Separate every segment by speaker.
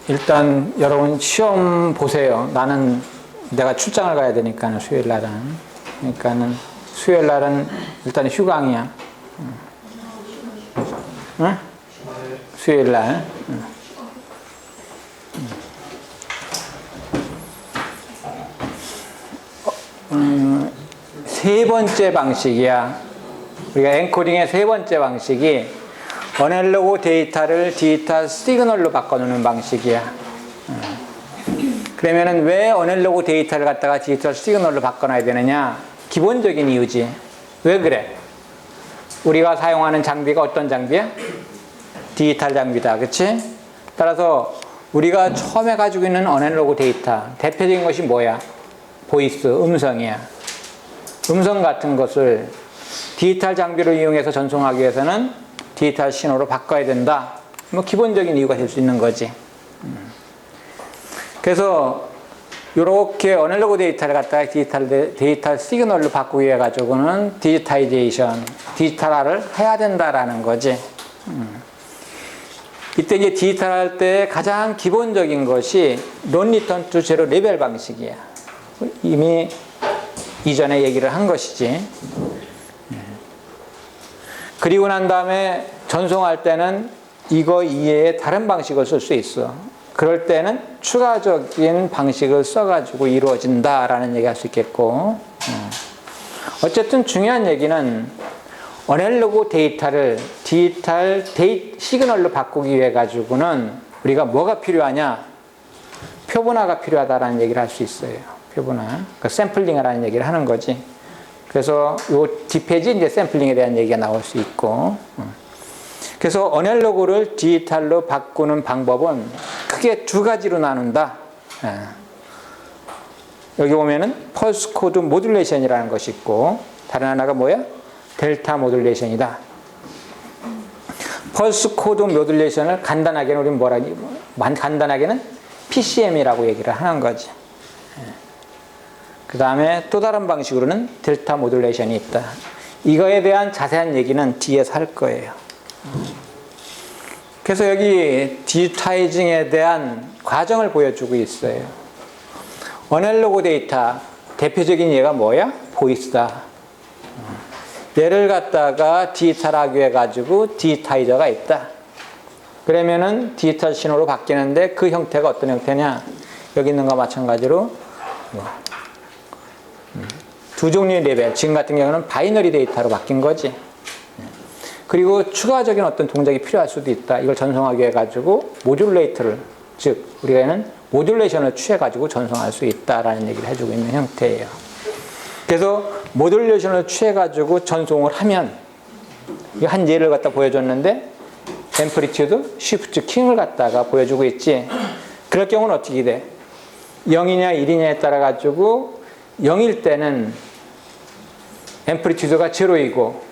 Speaker 1: 일단 여러분 시험 보세요. 내가 출장을 가야 되니까 수요일 날은. 그러니까는 수요일 날은 일단 휴강이야. 응? 수요일 날. 세 번째 방식이야. 우리가 앵커링의 세 번째 방식이 어널로그 데이터를 디지털 시그널로 바꿔놓는 방식이야. 그러면은 왜 어널로그 데이터를 갖다가 디지털 시그널로 바꿔놔야 되느냐? 기본적인 이유지. 왜 그래? 우리가 사용하는 장비가 어떤 장비야? 디지털 장비다. 그치? 따라서 우리가 처음에 가지고 있는 어널로그 데이터, 대표적인 것이 뭐야? 보이스, 음성이야. 음성 같은 것을 디지털 장비를 이용해서 전송하기 위해서는 디지털 신호로 바꿔야 된다. 뭐 기본적인 이유가 될 수 있는 거지. 그래서 이렇게 어널로그 데이터를 갖다가 디지털 시그널로 바꾸기 위해 가지고는 디지타이제이션, 디지털화를 해야 된다라는 거지. 이때 이제 디지털할 때 가장 기본적인 것이 논 리턴 투 제로 레벨 방식이야. 이미 이전에 얘기를 한 것이지. 그리고 난 다음에 전송할 때는 이거 이외에 다른 방식을 쓸 수 있어. 그럴 때는 추가적인 방식을 써가지고 이루어진다라는 얘기 할 수 있겠고. 어쨌든 중요한 얘기는 어널로그 데이터를 디지털 시그널로 바꾸기 위해 가지고는 우리가 뭐가 필요하냐? 표본화가 필요하다라는 얘기를 할 수 있어요. 표본화. 그러니까 샘플링이라는 얘기를 하는 거지. 그래서 요 뒷페이지 이제 샘플링에 대한 얘기가 나올 수 있고. 그래서 어널로그를 디지털로 바꾸는 방법은 크게 두 가지로 나눈다. 여기 보면은 펄스 코드 모듈레이션이라는 것이 있고, 다른 하나가 뭐야? 델타 모듈레이션이다. 펄스 코드 모듈레이션을 간단하게는 우리는 간단하게는 PCM이라고 얘기를 하는 거지. 그 다음에 또 다른 방식으로는 델타 모듈레이션이 있다. 이거에 대한 자세한 얘기는 뒤에서 할 거예요. 그래서 여기 디지타이징에 대한 과정을 보여주고 있어요. 어널로그 데이터 대표적인 예가 뭐야? 보이스다. 얘를 갖다가 디지털하기 위해 가지고 디지타이저가 있다. 그러면은 디지털 신호로 바뀌는데 그 형태가 어떤 형태냐? 여기 있는 것과 마찬가지로 두 종류의 레벨, 지금 같은 경우는 바이너리 데이터로 바뀐 거지. 그리고 추가적인 어떤 동작이 필요할 수도 있다. 이걸 전송하기 위해 가지고 모듈레이터를, 즉 우리가는 모듈레이션을 취해 가지고 전송할 수 있다라는 얘기를 해주고 있는 형태예요. 그래서 모듈레이션을 취해 가지고 전송을 하면, 한 예를 갖다 보여줬는데 앰플리튜드, 쉬프트, 킹을 갖다가 보여주고 있지. 그럴 경우는 어떻게 돼? 0이냐 1이냐에 따라 가지고 0일 때는 앰플리튜드가 제로이고,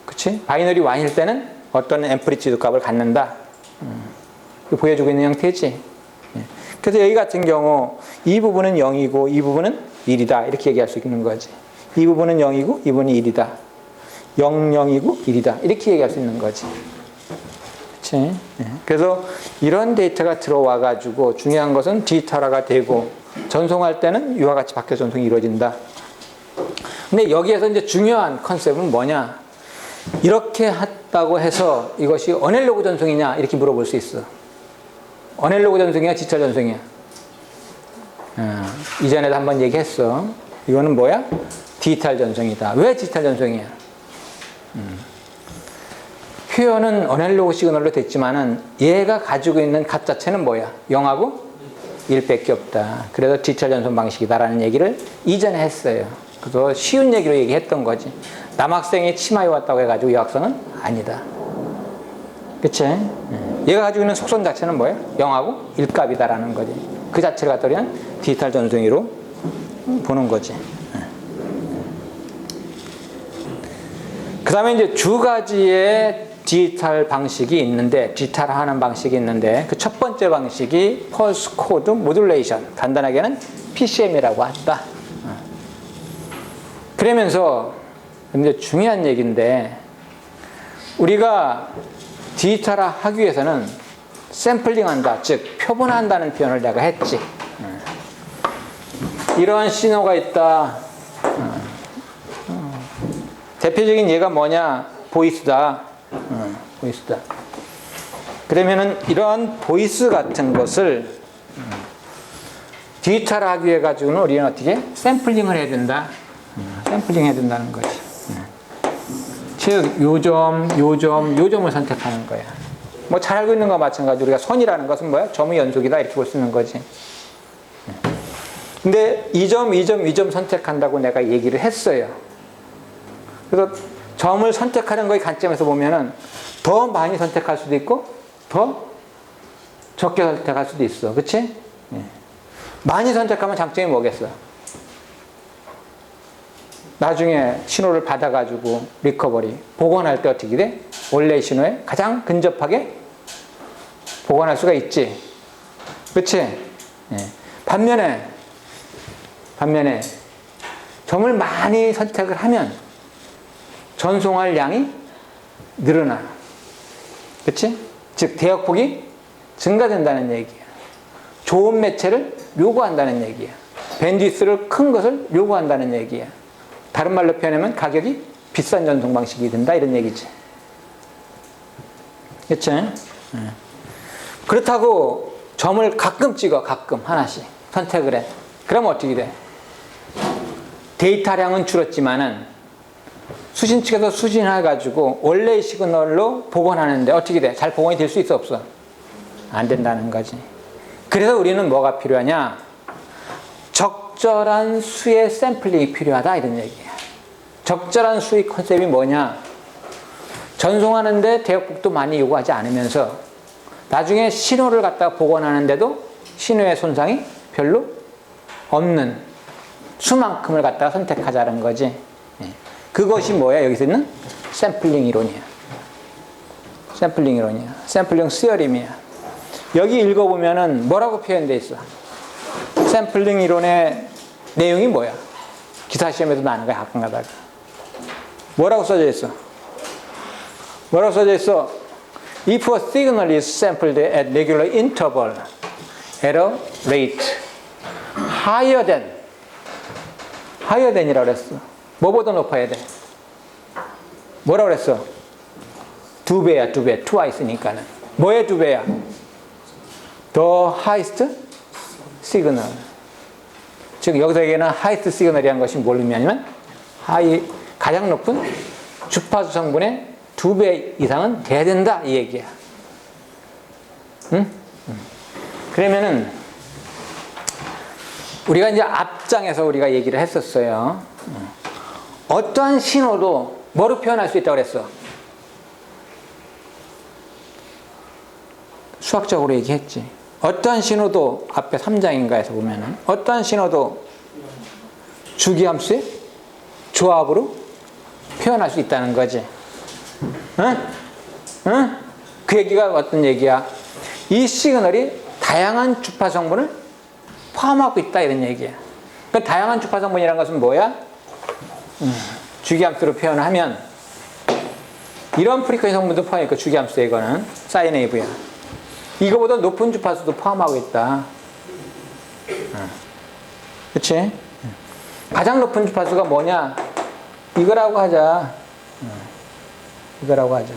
Speaker 1: 그치? 바이너리 1일 때는 어떤 앰플리튜드 값을 갖는다. 보여주고 있는 형태지. 그래서 여기 같은 경우 이 부분은 0이고 이 부분은 1이다. 이렇게 얘기할 수 있는 거지. 이 부분은 0이고 이 부분이 1이다. 0, 0이고 1이다. 이렇게 얘기할 수 있는 거지. 그치? 그래서 이런 데이터가 들어와 가지고 중요한 것은 디지털화가 되고 전송할 때는 이와 같이 바뀌어 전송이 이루어진다. 근데 여기에서 이제 중요한 컨셉은 뭐냐? 이렇게 했다고 해서 이것이 어널로그 전송이냐? 이렇게 물어볼 수 있어. 어널로그 전송이야? 디지털 전송이야? 이전에도 한번 얘기했어. 이거는 뭐야? 디지털 전송이다. 왜 디지털 전송이야? 표현은 어널로그 시그널로 됐지만은 얘가 가지고 있는 값 자체는 뭐야? 0하고 1밖에 없다. 그래서 디지털 전송 방식이다라는 얘기를 이전에 했어요. 그래서 쉬운 얘기로 얘기했던 거지. 남학생이 치마에 왔다고 해가지고 여학생은 아니다. 그치? 얘가 가지고 있는 속성 자체는 뭐야? 0하고 1값이다라는 거지. 그 자체를 갖다 우리는 디지털 전송이로 보는 거지. 그 다음에 이제 두 가지의 디지털 방식이 있는데, 디지털화하는 방식이 있는데, 그 첫 번째 방식이 펄스 코드 모듈레이션, 간단하게는 PCM이라고 한다. 그러면서 이제 중요한 얘기인데, 우리가 디지털화 하기 위해서는 샘플링한다, 즉 표본한다는 표현을 내가 했지. 이러한 신호가 있다. 대표적인 예가 뭐냐? 보이스다. 보이스다. 그러면은 이러한 보이스 같은 것을 디지털하기 위해 가지고는 우리는 어떻게 샘플링을 해야 된다. 샘플링 해야 된다는 거지. 즉 요점을 선택하는 거야. 뭐 잘 알고 있는 거와 마찬가지로 우리가 선이라는 것은 뭐야? 점의 연속이다 이렇게 볼 수 있는 거지. 근데 이 점 선택한다고 내가 얘기를 했어요. 그래서 점을 선택하는 거의 관점에서 보면은 더 많이 선택할 수도 있고 더 적게 선택할 수도 있어. 그치? 많이 선택하면 장점이 뭐겠어? 나중에 신호를 받아가지고 리커버리 복원할 때 어떻게 돼? 원래 신호에 가장 근접하게 복원할 수가 있지. 그치? 반면에 점을 많이 선택을 하면 전송할 양이 늘어나. 그치? 즉 대역폭이 증가된다는 얘기야. 좋은 매체를 요구한다는 얘기야. 밴드위스를 큰 것을 요구한다는 얘기야. 다른 말로 표현하면 가격이 비싼 전송 방식이 된다 이런 얘기지. 그치? 그렇다고 점을 가끔 찍어. 가끔 하나씩 선택을 해. 그러면 어떻게 돼? 데이터량은 줄었지만은 수신 측에서 수신해가지고 원래의 시그널로 복원하는데 어떻게 돼? 잘 복원이 될 수 있어 없어? 안 된다는 거지. 그래서 우리는 뭐가 필요하냐? 적절한 수의 샘플링이 필요하다 이런 얘기야. 적절한 수의 컨셉이 뭐냐? 전송하는데 대역폭도 많이 요구하지 않으면서 나중에 신호를 갖다가 복원하는데도 신호의 손상이 별로 없는 수만큼을 갖다가 선택하자는 거지. 그것이 뭐야? 여기서 있는 샘플링 이론이야. 샘플링 이론이야. 샘플링 시어림이야. 여기 읽어보면은 뭐라고 표현되어 있어? 샘플링 이론의 내용이 뭐야? 기사 시험에도 나는 거야, 가끔 가다가. 뭐라고 써져 있어? 뭐라고 써져 있어? If a signal is sampled at regular interval at a rate higher than이라고 그랬어. 뭐보다 높아야 돼? 뭐라고 그랬어? 2배야, 2배. twice니까는. 뭐의 2배야? The highest signal. 즉, 여기서 얘기하는 highest signal이라는 것이 뭘 의미하냐면, 가장 높은 주파수 성분의 2배 이상은 돼야 된다, 이 얘기야. 응? 그러면은, 우리가 이제 앞장에서 우리가 얘기를 했었어요. 어떠한 신호도 뭐로 표현할 수 있다고 그랬어? 수학적으로 얘기했지. 어떠한 신호도 앞에 3장인가에서 보면은 어떠한 신호도 주기함수의 조합으로 표현할 수 있다는 거지. 응? 응? 그 얘기가 어떤 얘기야? 이 시그널이 다양한 주파 성분을 포함하고 있다 이런 얘기야. 그 다양한 주파 성분이라는 것은 뭐야? 주기함수로 표현을 하면 이런 프리퀀시 성분도 포함했고 주기함수에 이거는 사인 웨이브야. 이거보다 높은 주파수도 포함하고 있다. 그치? 가장 높은 주파수가 뭐냐? 이거라고 하자. 이거라고 하자.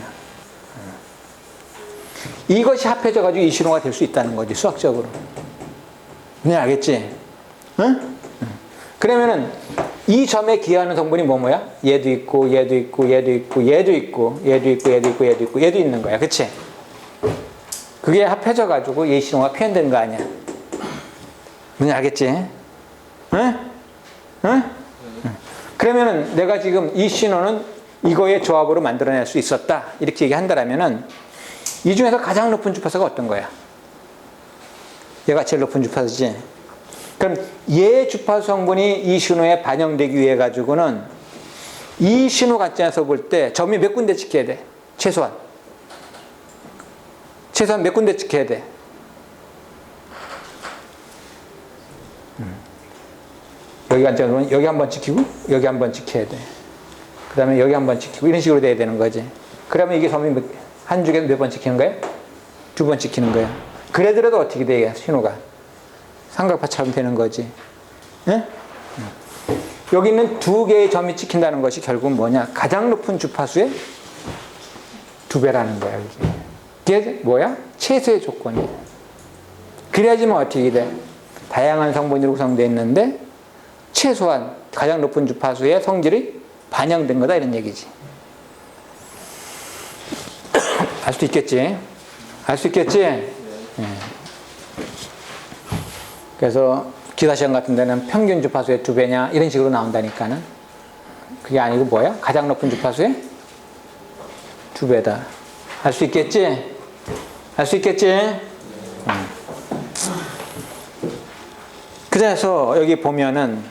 Speaker 1: 이것이 합해져가지고 이 신호가 될 수 있다는 거지, 수학적으로. 네, 알겠지? 응? 그러면은 이 점에 기여하는 성분이 뭐야? 얘도 있고, 얘도 있고, 얘도 있고, 얘도 있고, 얘도 있고, 얘도 있고, 얘도 있고, 얘도 있는 거야. 그치? 그게 합해져가지고 이 신호가 표현된 거 아니야? 뭔지 알겠지? 응? 응? 그러면은 내가 지금 이 신호는 이거의 조합으로 만들어낼 수 있었다. 이렇게 얘기한다면은 이 중에서 가장 높은 주파수가 어떤 거야? 얘가 제일 높은 주파수지. 그럼 얘 주파수 성분이 이 신호에 반영되기 위해 가지고는 이 신호 관점에서 볼 때 점이 몇 군데 찍혀야 돼? 최소한 몇 군데 찍혀야 돼? 여기 관점으로는 여기 한번 찍히고 여기 한번 찍혀야 돼. 그 다음에 여기 한번 찍히고 이런 식으로 돼야 되는 거지. 그러면 이게 점이 한 줄에 몇 번 찍히는 거예요? 두 번 찍히는 거야. 그래더라도 어떻게 돼? 신호가 삼각파처럼 되는 거지. 예? 여기 있는 두 개의 점이 찍힌다는 것이 결국은 뭐냐? 가장 높은 주파수의 2배라는 거야. 이게 뭐야? 최소의 조건이야. 그래야지 뭐 어떻게 돼? 다양한 성분으로 구성되어 있는데 최소한 가장 높은 주파수의 성질이 반영된 거다 이런 얘기지. 알 수 있겠지? 알 수 있겠지? 네. 그래서 기사시험 같은 데는 평균 주파수의 2배냐 이런 식으로 나온다니까는 그게 아니고 뭐야? 가장 높은 주파수의 2배다. 알 수 있겠지? 알 수 있겠지? 그래서 여기 보면은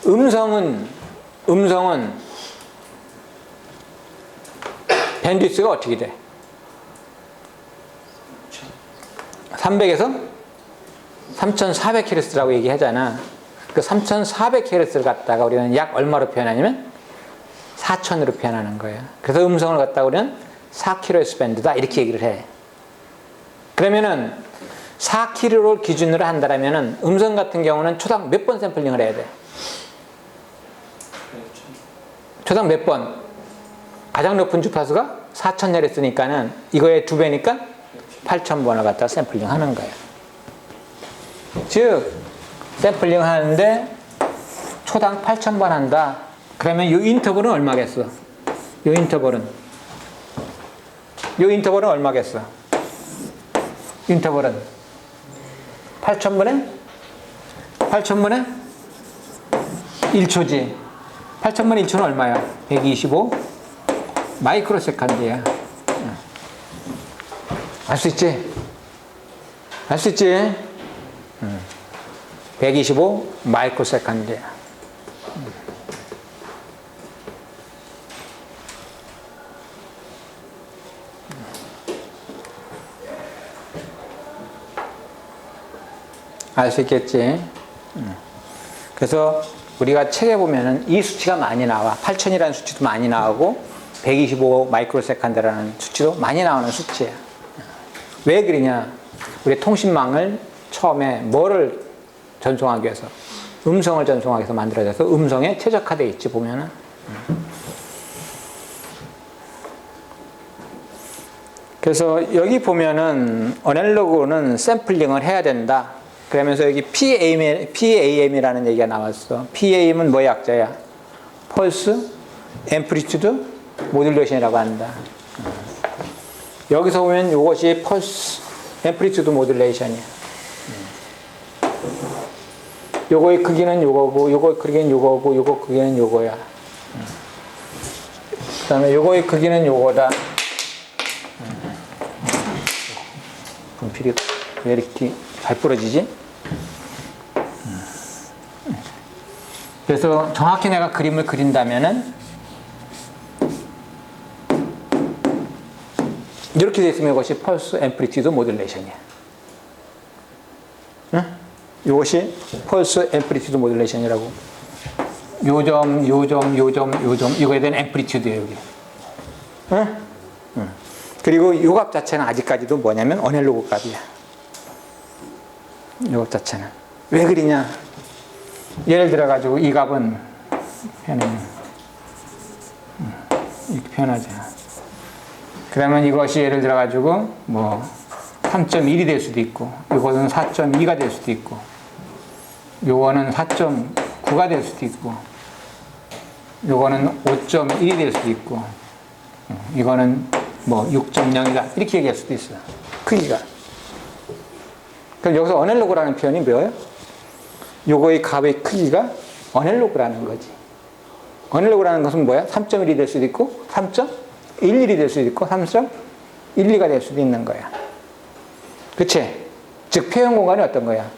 Speaker 1: 음성은 밴드위스가 어떻게 돼? 300에서 3400Hz라고 얘기하잖아. 그 3400Hz를 갖다가 우리는 약 얼마로 표현하냐면 4000으로 표현하는 거예요. 그래서 음성을 갖다가 우리는 4kHz 밴드다 이렇게 얘기를 해. 그러면은 4kHz를 기준으로 한다면은 음성 같은 경우는 초당 몇 번 샘플링을 해야 돼? 초당 몇 번? 가장 높은 주파수가 4000Hz니까는 이거의 2배니까 8000번을 갖다가 샘플링 하는 거예요. 즉 샘플링 하는데 초당 8000번 한다. 그러면 이 인터벌은 얼마겠어? 이 인터벌은 얼마겠어? 인터벌은 8000번에 1초지. 8000번에 1초는 얼마야? 125 마이크로 세컨드야. 알 수 있지? 알 수 있지? 125 마이크로 세컨드야. 알 수 있겠지? 그래서 우리가 책에 보면은 이 수치가 많이 나와. 8000이라는 수치도 많이 나오고 125 마이크로 세컨드라는 수치도 많이 나오는 수치야. 왜 그러냐? 우리 통신망을 처음에 뭐를 전송하기 위해서? 음성을 전송하기 위해서 만들어져서 음성에 최적화되어 있지, 보면은. 그래서 여기 보면은 어널로그는 샘플링을 해야 된다. 그러면서 여기 PAM이라는 얘기가 나왔어. PAM은 뭐의 약자야? 펄스, 앰플리튜드, 모듈레이션이라고 한다. 여기서 보면 이것이 펄스, 앰플리튜드 모듈레이션이야. 요거의 크기는 요거고, 요거 크기는 요거고, 요거 크기는 요거야. 그 다음에 요거의 크기는 요거다. 분필이 왜 이렇게 잘 부러지지? 그래서 정확히 내가 그림을 그린다면은 이렇게 되어 있으면 이것이 펄스 앰플리튜드 모듈레이션이야. 응? 이것이 펄스 앰플리튜드 모듈레이션이라고. 요점 이거에 대한 앰플리튜드예요, 여기. 응? 응. 그리고 이 값 자체는 아직까지도 뭐냐면 어널로그 값이야. 이 값 자체는 왜 그러냐? 예를 들어 가지고 이 값은 이렇게 표현하자. 그러면 이것이 예를 들어 가지고 뭐 3.1이 될 수도 있고, 이것은 4.2가 될 수도 있고, 요거는 4.9가 될 수도 있고, 요거는 5.1이 될 수도 있고, 이거는 뭐 6.0이다 이렇게 얘기할 수도 있어요. 크기가. 그럼 여기서 어널로그라는 표현이 뭐예요? 요거의 값의 크기가 어널로그라는 거지. 어널로그라는 것은 뭐야? 3.1이 될 수도 있고 3.11이 될 수도 있고 3.12가 될 수도 있는 거야. 그치? 즉 표현 공간이 어떤 거야?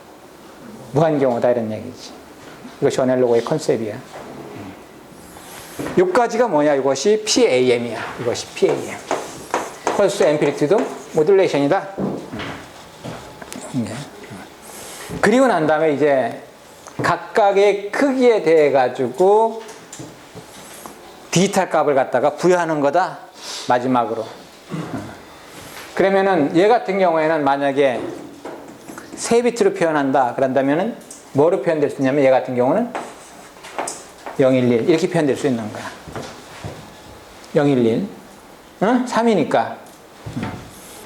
Speaker 1: 무한경호다 이런 얘기지. 이것이 어널로그의 컨셉이야. 요까지가 뭐냐? 이것이 PAM이야. 이것이 PAM. 펄스 앰플리튜드 모듈레이션이다. 그리고 난 다음에 이제 각각의 크기에 대해 가지고 디지털 값을 갖다가 부여하는 거다. 마지막으로. 그러면은 얘 같은 경우에는 만약에 3비트로 표현한다 그런다면은 뭐로 표현될 수 있냐면 얘 같은 경우는 011 이렇게 표현될 수 있는 거야. 011 응? 3이니까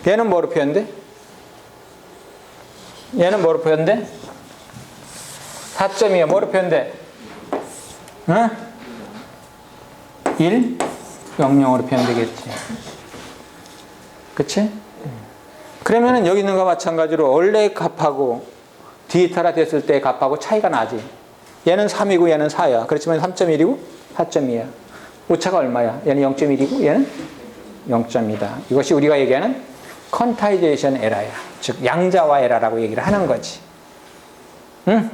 Speaker 1: 얘는 뭐로 표현돼? 얘는 뭐로 표현돼? 4점이야. 뭐로 표현돼? 응? 1, 00으로 표현되겠지. 그치? 그러면은 여기 있는 것과 마찬가지로 원래 값하고 디지털화 됐을 때 값하고 차이가 나지. 얘는 3이고 얘는 4야. 그렇지만 3.1이고 4.2야. 오차가 얼마야? 얘는 0.1이고 얘는 0.2다. 이것이 우리가 얘기하는 퀀타이제이션 에러야. 즉 양자화 에러라고 얘기를 하는 거지. 응?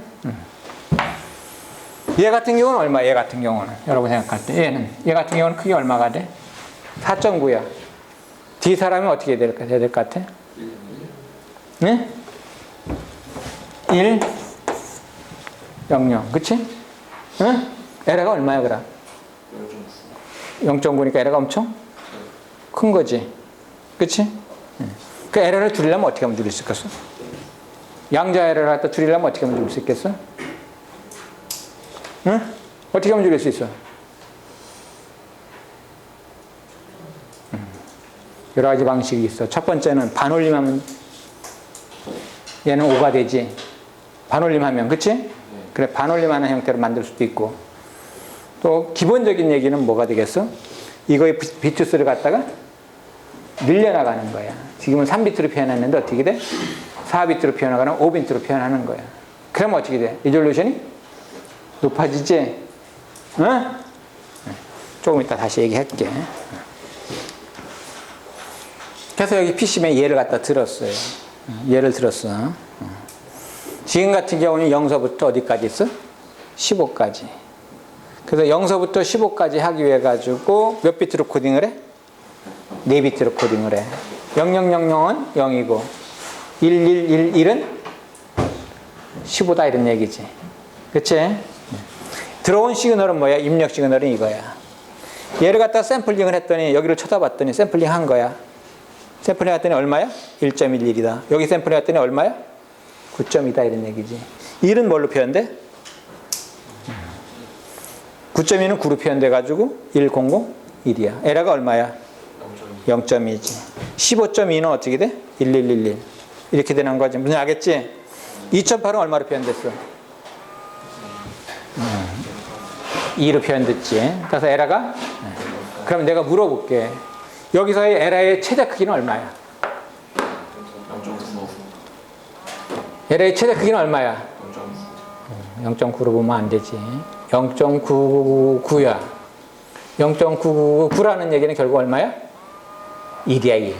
Speaker 1: 얘 같은 경우는 얼마? 얘 같은 경우는 여러분 생각할 때 얘 같은 경우는 크게 얼마가 돼? 4.9야. D 사람이 어떻게 돼야 될 것 같아? 네? 1, 0, 0. 그치? 응? 에러가 얼마야 그럼? 0.9니까 에러가 엄청 큰 거지. 그치? 그 에러를 줄이려면 어떻게 하면 줄일 수 있겠어? 양자 에러를 갖다 줄이려면 어떻게 하면 줄일 수 있겠어? 응? 어떻게 하면 줄일 수 있어? 여러 가지 방식이 있어. 첫 번째는 반올림하면 얘는 5가 되지. 반올림하면, 그치? 그래, 반올림하는 형태로 만들 수도 있고. 또 기본적인 얘기는 뭐가 되겠어? 이거의 비트 수를 갖다가 늘려나가는 거야. 지금은 3비트로 표현했는데 어떻게 돼? 4비트로 표현하거나 5비트로 표현하는 거야. 그러면 어떻게 돼? 리졸루션이 높아지지? 응? 조금 이따 다시 얘기할게. 그래서 여기 PC방에 얘를 갖다 들었어요. 얘를 들었어. 지금 같은 경우는 0서부터 어디까지 있어? 15까지. 그래서 0서부터 15까지 하기 위해 가지고 몇 비트로 코딩을 해? 4비트로 코딩을 해. 0000은 0이고 1111은 15다 이런 얘기지. 그치? 들어온 시그널은 뭐야? 입력 시그널은 이거야. 얘를 갖다 샘플링을 했더니 여기를 쳐다봤더니 샘플링 한 거야. 샘플링 했더니 얼마야? 1.11이다. 여기 샘플링 했더니 얼마야? 9.2다 이런 얘기지. 1은 뭘로 표현돼? 9.2는 9로 표현돼 가지고 1001이야. 에러가 얼마야? 0.2지. 15.2는 어떻게 돼? 1111 이렇게 되는 거지. 무슨 알겠지? 2008은 얼마로 표현됐어? 2로 표현됐지. 그래서 에러가? 그럼 내가 물어볼게. 여기서의 에러의 최대 크기는 얼마야? 0.9. 에러의 최대 크기는 얼마야? 0.9로 보면 안 되지. 0.999야. 0.999라는 얘기는 결국 얼마야? 1이야, 1.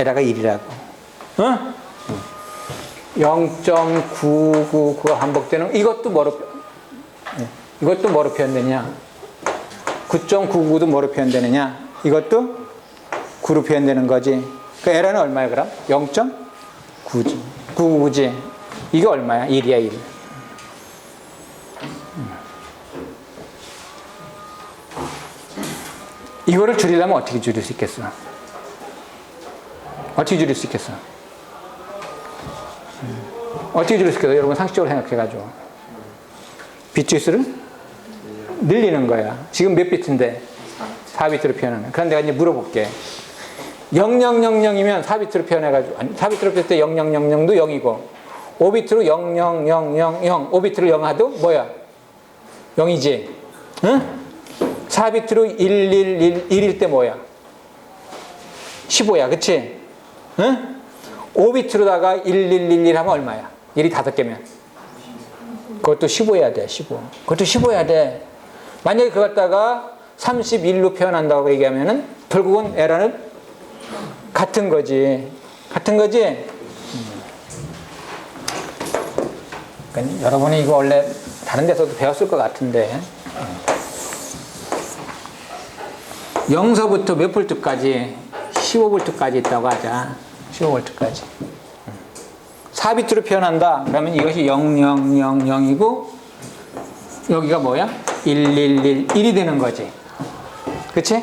Speaker 1: 에러가 1이라고. 응? 0.999가 반복되는 이것도 뭐로 표현되냐? 9.999도 뭐로 표현되느냐? 이것도 9로 표현되는 거지. 그 에러는 얼마야 그럼? 0.9지. 999지. 이게 얼마야? 1이야 1. 이거를 줄이려면 어떻게 줄일 수 있겠어? 어떻게 줄일 수 있겠어? 어떻게 줄일 수 있겠어? 여러분 상식적으로 생각해가지고 비트 수를 늘리는 거야. 지금 몇 비트인데? 4비트로 표현하는. 그럼 내가 이제 물어볼게. 0000이면 4비트로 표현해가지고, 아니, 4비트로 표현할 때 0000도 0이고, 5비트로 00000, 5비트로 0 하도 뭐야? 0이지. 응? 4비트로 1111일 때 뭐야? 15야. 그치? 응? 5비트로다가 1111 하면 얼마야? 1이 5개면. 그것도 15해야 돼, 15. 그것도 15해야 돼. 만약에 그거 갖다가 31로 표현한다고 얘기하면은 결국은 에러는 같은 거지. 같은 거지? 그러니까 여러분이 이거 원래 다른 데서도 배웠을 것 같은데 0서부터 몇 볼트까지? 15볼트까지 있다고 하자. 15볼트까지. 4비트로 표현한다. 그러면 이것이 0000이고 여기가 뭐야? 1111이 되는 거지. 그치?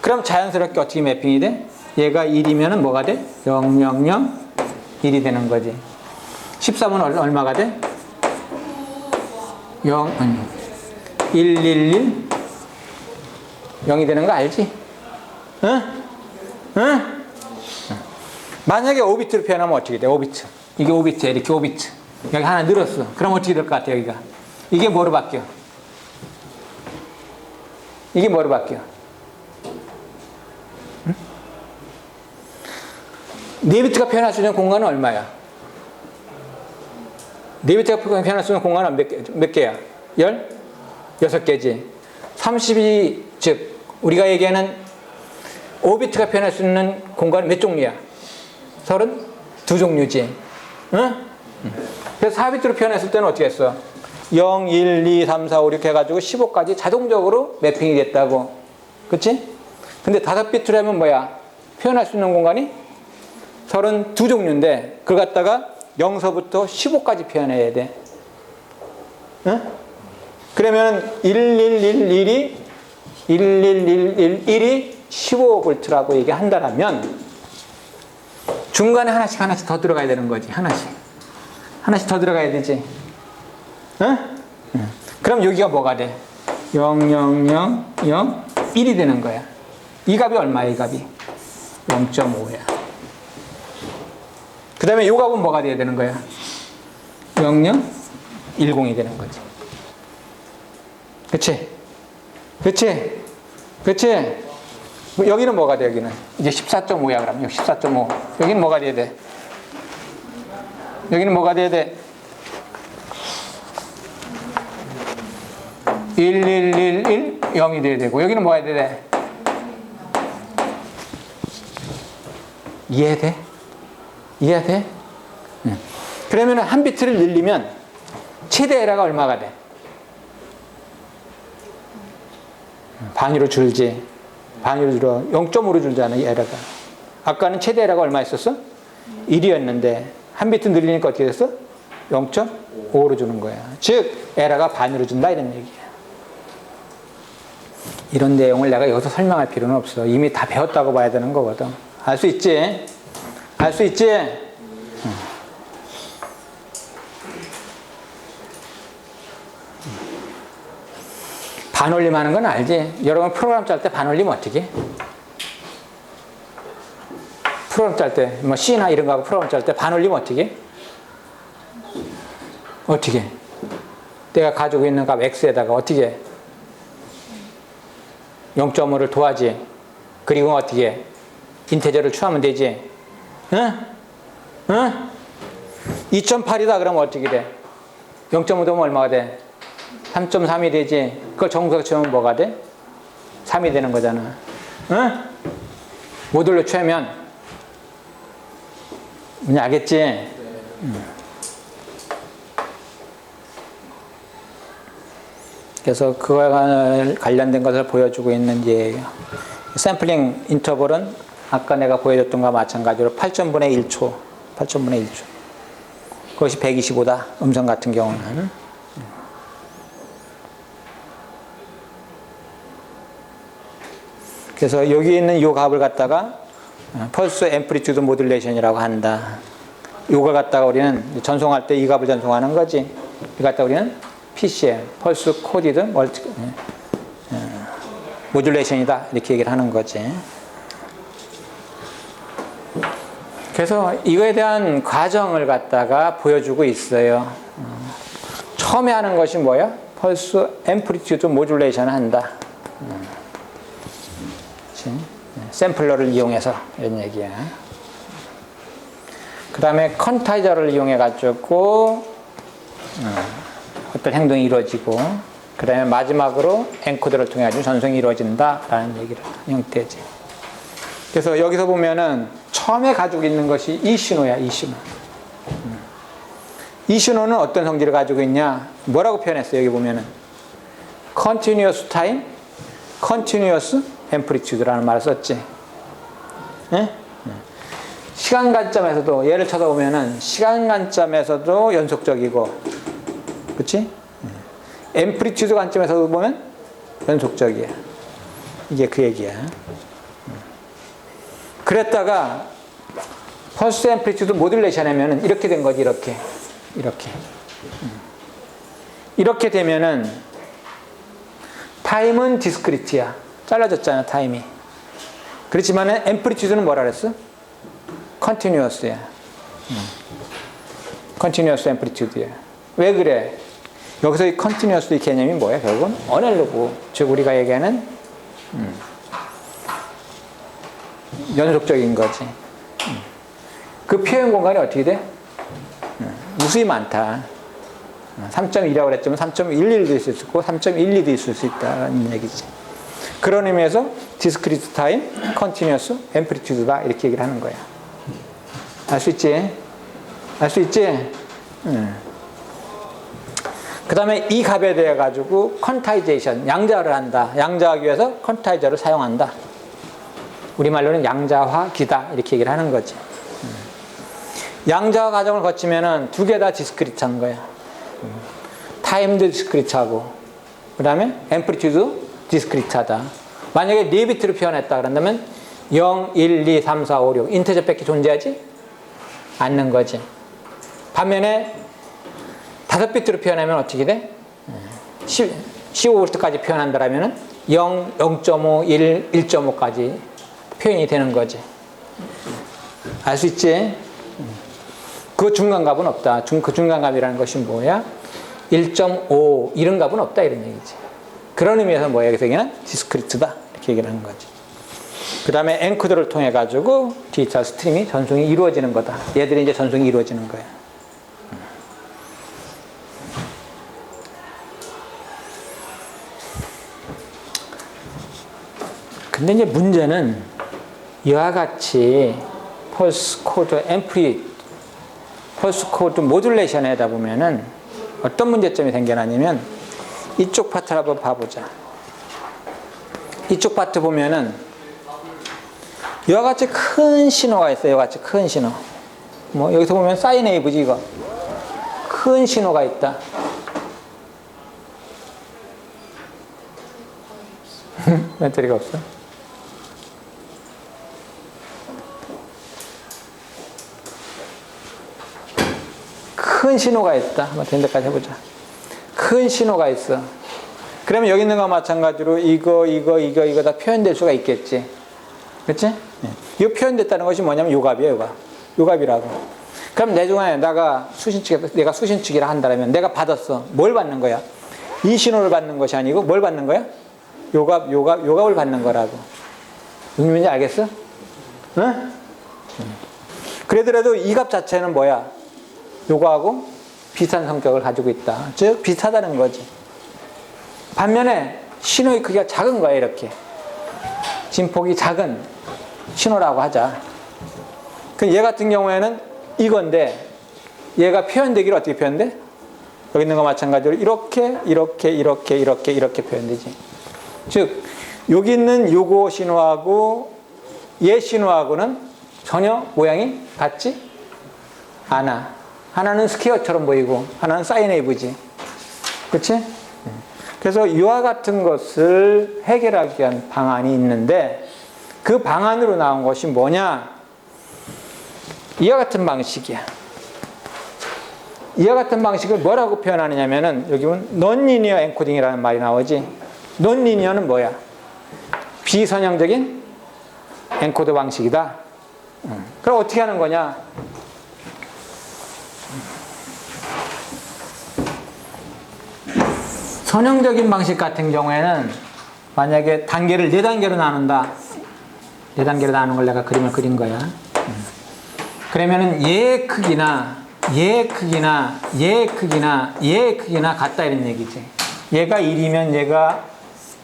Speaker 1: 그럼 자연스럽게 어떻게 매핑이 돼? 얘가 1이면 뭐가 돼? 0, 0, 0, 1이 되는 거지. 13은 얼마가 돼? 0, 아니, 1, 1, 1, 0이 되는 거 알지? 응? 응? 만약에 5비트로 표현하면 어떻게 돼? 5비트. 이게 5비트야. 이렇게 5비트. 여기 하나 늘었어. 그럼 어떻게 될 것 같아, 여기가? 이게 뭐로 바뀌어? 이게 뭐로 바뀌어? 응? 4비트가 표현할 수 있는 공간은 얼마야? 4비트가 표현할 수 있는 공간은 몇 개야? 16개지. 32, 즉 우리가 얘기하는 5비트가 표현할 수 있는 공간은 몇 종류야? 32종류지. 응? 그래서 4비트로 표현했을 때는 어떻게 했어? 0, 1, 2, 3, 4, 5 이렇게 해가지고 15까지 자동적으로 매핑이 됐다고. 그치? 근데 5비트로 하면 뭐야? 표현할 수 있는 공간이 32종류인데 그걸 갖다가 0서부터 15까지 표현해야 돼. 응? 그러면 1111이 1111이 15V라고 얘기한다면 중간에 하나씩 더 들어가야 되는 거지. 하나씩 더 들어가야 되지. 응? 그럼 여기가 뭐가 돼? 0, 0, 0, 0, 1이 되는 거야. 이 값이 얼마야? 이 값이 0.5야. 그 다음에 이 값은 뭐가 돼야 되는 거야? 0, 0, 10이 되는 거지. 그치? 그치? 그치? 여기는 뭐가 돼, 여기는? 이제 14.5야, 그럼. 여기 14.5. 여기는 뭐가 돼야 돼? 여기는 뭐가 돼야 돼? 1111, 0이 돼야 되고, 여기는 뭐가 돼야 돼? 이해돼? 이해돼? 응. 그러면 한 비트를 늘리면 최대 에러가 얼마가 돼? 반으로 줄지. 반으로 줄어. 0.5로 줄잖아, 이 에러가. 아까는 최대 에러가 얼마 있었어? 1이었는데 한 비트 늘리니까 어떻게 됐어? 0.5로 주는 거야. 즉 에러가 반으로 준다 이런 얘기야. 이런 내용을 내가 여기서 설명할 필요는 없어. 이미 다 배웠다고 봐야 되는 거거든. 알 수 있지? 알 수 있지? 반올림 하는 건 알지? 여러분 프로그램 짤 때 반올림 어떻게 해? 프로그램 짤 때, 뭐 C나 이런 거 하고 프로그램 짤 때 반올림 어떻게 해? 어떻게 해? 내가 가지고 있는 값 X에다가 어떻게 해? 0.5를 도하지. 그리고 어떻게 해? 인테저를 추하면 되지. 응? 응? 2.8이다 그러면 어떻게 돼? 0.5 되면 얼마가 돼? 3.3이 되지. 그걸 정수가 치우면 뭐가 돼? 3이 되는 거잖아. 응? 모듈로 추하면 뭔지 알겠지? 그래서 그와 관련된 것을 보여주고 있는 이제 샘플링 인터벌은 아까 내가 보여줬던 것과 마찬가지로 8,000분의 1초, 8,000분의 1초. 그것이 125다. 음성 같은 경우는. 그래서 여기 있는 이 값을 갖다가 펄스 앰플리튜드 모듈레이션이라고 한다. 이걸 갖다가 우리는 전송할 때 이 값을 전송하는 거지. 이 갖다가 우리는 PCM, 펄스 코디드 모듈레이션이다. 이렇게 얘기를 하는 거지. 그래서 이거에 대한 과정을 갖다가 보여주고 있어요. 처음에 하는 것이 뭐야? 펄스 앰플리튜드 모듈레이션을 한다. 샘플러를 이용해서 이런 얘기야. 그 다음에 컨타이저를 이용해 가지고 어떤 행동이 이루어지고, 그 다음에 마지막으로 엔코더를 통해 가지고 전송이 이루어진다라는 얘기를 하는 형태지. 그래서 여기서 보면은 처음에 가지고 있는 것이 이 신호야, 이 신호. 이 신호는 어떤 성질을 가지고 있냐? 뭐라고 표현했어요? 여기 보면은 continuous time, continuous amplitude라는 말을 썼지. 예? 시간 관점에서도 예를 쳐다보면은 시간 관점에서도 연속적이고, 그렇지? 앰플리튜드 관점에서도 보면 연속적이야. 이게 그 얘기야. 그랬다가 펄스 앰플리튜드 모듈레이션 하면은 이렇게 된 거지. 이렇게 되면은 타임은 디스크리트야. 잘라졌잖아, 타임이. 그렇지만은 앰플리튜드는 뭐라 그랬어? 컨티뉴어스야. 컨티뉴어스 앰플리튜드야. 왜 그래? 여기서 이 컨티뉴어스 개념이 뭐야? 결국은 어넬로그, 즉 우리가 얘기하는 연속적인 거지. 그 표현 공간이 어떻게 돼? 무수히 많다. 3.2라고 그랬지만 3.11도 있을 수 있고 3.12도 있을 수 있다는 얘기지. 그런 의미에서 디스크리트 타임, 컨티뉴어스, 앰플리튜드다 이렇게 얘기를 하는 거야. 알 수 있지? 알 수 있지? 그 다음에 이 값에 대해 가지고 퀀타이제이션, 양자화를 한다. 양자하기 위해서 퀀타이저를 사용한다. 우리말로는 양자화기다 이렇게 얘기를 하는 거지. 양자화 과정을 거치면은 두 개 다 디스크리트한 거야. 타임도 디스크리트하고 그 다음에 앰플리튜드 디스크리트하다. 만약에 4비트로 표현했다 그런다면 0, 1, 2, 3, 4, 5, 6 인터저 밖에 존재하지 않는 거지. 반면에 5비트로 표현하면 어떻게 돼? 15V까지 표현한다라면 0, 0.5, 1, 1.5까지 표현이 되는 거지. 알 수 있지? 그 중간값은 없다. 그 중간값이라는 것이 뭐야? 1.5 이런 값은 없다 이런 얘기지. 그런 의미에서 뭐야? 여기서 얘기는 디스크리트다 이렇게 얘기를 하는 거지. 그 다음에 엔코더를 통해 가지고 디지털 스트림이 전송이 이루어지는 거다. 얘들이 이제 전송이 이루어지는 거야. 근데 이제 문제는 이와 같이 펄스 코드 펄스 코드 모듈레이션에 하다 보면은 어떤 문제점이 생겨나냐면 이쪽 파트를 한번 봐보자. 이쪽 파트 보면은 이와 같이 큰 신호가 있어요. 이와 같이 큰 신호. 뭐 여기서 보면 사인 웨이브지 이거. 큰 신호가 있다. 배터리가 없어? 큰 신호가 있다. 한번 된 데까지 해보자. 큰 신호가 있어. 그러면 여기 있는 거와 마찬가지로 이거 다 표현될 수가 있겠지. 그렇지? 이거 표현됐다는 것이 뭐냐면 요 값이야, 요 값. 요 값이라고. 그럼 내중에 내가 수신축이라 한다면 내가 받았어. 뭘 받는 거야? 이 신호를 받는 것이 아니고 뭘 받는 거야? 요 값을 받는 거라고. 무슨 말인지 알겠어? 응? 그래더라도 이 값 자체는 뭐야? 요거하고 비슷한 성격을 가지고 있다. 즉 비슷하다는 거지. 반면에 신호의 크기가 작은 거야. 이렇게 진폭이 작은 신호라고 하자. 그럼 얘 같은 경우에는 이건데 얘가 표현되기를 어떻게 표현돼? 여기 있는 거 마찬가지로 이렇게 표현되지. 즉 여기 있는 요거 신호하고 얘 신호하고는 전혀 모양이 같지 않아. 하나는 스퀘어처럼 보이고 하나는 사인 웨이브지. 그렇지? 그래서 이와 같은 것을 해결하기 위한 방안이 있는데 그 방안으로 나온 것이 뭐냐? 이와 같은 방식이야. 이와 같은 방식을 뭐라고 표현하느냐면은 여기 보면 논리니어 엔코딩이라는 말이 나오지. 논리니어는 뭐야? 비선형적인 엔코드 방식이다. 그럼 어떻게 하는 거냐? 선형적인 방식 같은 경우에는 만약에 단계를 4단계로 나눈다. 4단계로 나누는 걸 내가 그림을 그린 거야. 그러면은 얘의 크기나 얘의 크기나 얘의 크기나 얘의 크기나 같다 이런 얘기지. 얘가 1이면 얘가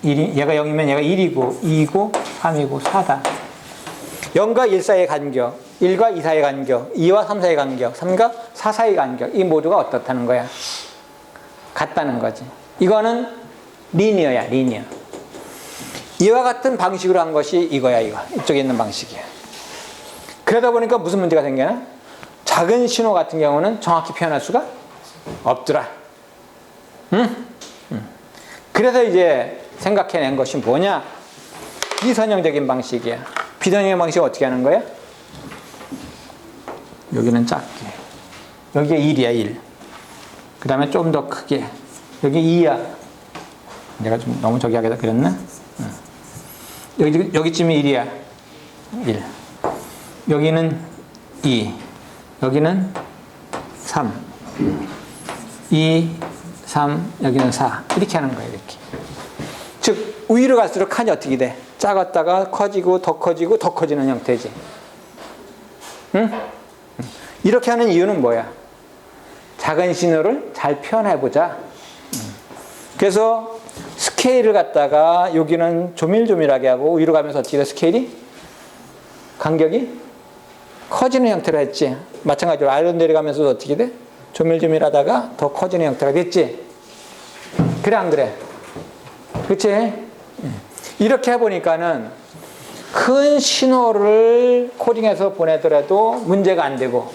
Speaker 1: 0이면 얘가 1이고 2이고 3이고 4다. 0과 1 사이의 간격, 1과 2 사이의 간격, 2와 3 사이의 간격, 3과 4 사이의 간격, 이 모두가 어떻다는 거야? 같다는 거지. 이거는 리니어야, 리니어. 이와 같은 방식으로 한 것이 이거야, 이거. 이쪽에 있는 방식이야. 그러다 보니까 무슨 문제가 생겨나? 작은 신호 같은 경우는 정확히 표현할 수가 없더라. 응? 그래서 이제 생각해낸 것이 뭐냐? 비선형적인 방식이야. 비동형 방식은 어떻게 하는 거야? 여기는 작게. 여기가 1이야, 1. 그 다음에 좀 더 크게. 여기 2야. 내가 좀 너무 저기 하게 그렸나? 여기쯤이 1이야. 1. 여기는 2. 여기는 3. 2, 3, 여기는 4. 이렇게 하는 거야, 이렇게. 즉, 위로 갈수록 칸이 어떻게 돼? 작았다가 커지고, 더 커지고, 더 커지는 형태지. 응? 이렇게 하는 이유는 뭐야? 작은 신호를 잘 표현해보자. 그래서 스케일을 갖다가 여기는 조밀조밀하게 하고 위로 가면서 어떻게 돼? 스케일이? 간격이? 커지는 형태로 했지. 마찬가지로 아래로 내려가면서 어떻게 돼? 조밀조밀하다가 더 커지는 형태가 됐지. 그래 안 그래? 그치? 이렇게 해보니까는 큰 신호를 코딩해서 보내더라도 문제가 안 되고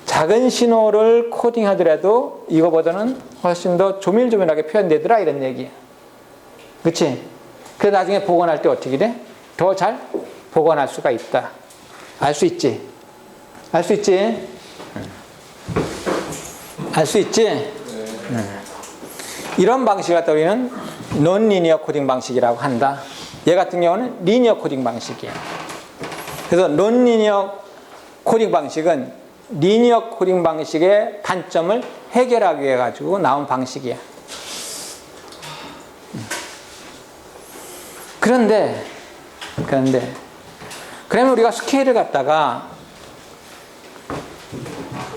Speaker 1: 작은 신호를 코딩하더라도 이거보다는 훨씬 더 조밀조밀하게 표현되더라 이런 얘기야. 그치? 그래서 나중에 복원할 때 어떻게 돼? 더 잘 복원할 수가 있다. 알 수 있지? 알 수 있지? 알 수 있지? 이런 방식을 갖다 우리는 논리니어 코딩 방식이라고 한다. 얘 같은 경우는 리니어 코딩 방식이야. 그래서 논리니어 코딩 방식은 리니어 코딩 방식의 단점을 해결하기 위해 가지고 나온 방식이야. 그런데 그러면 우리가 스케일을 갖다가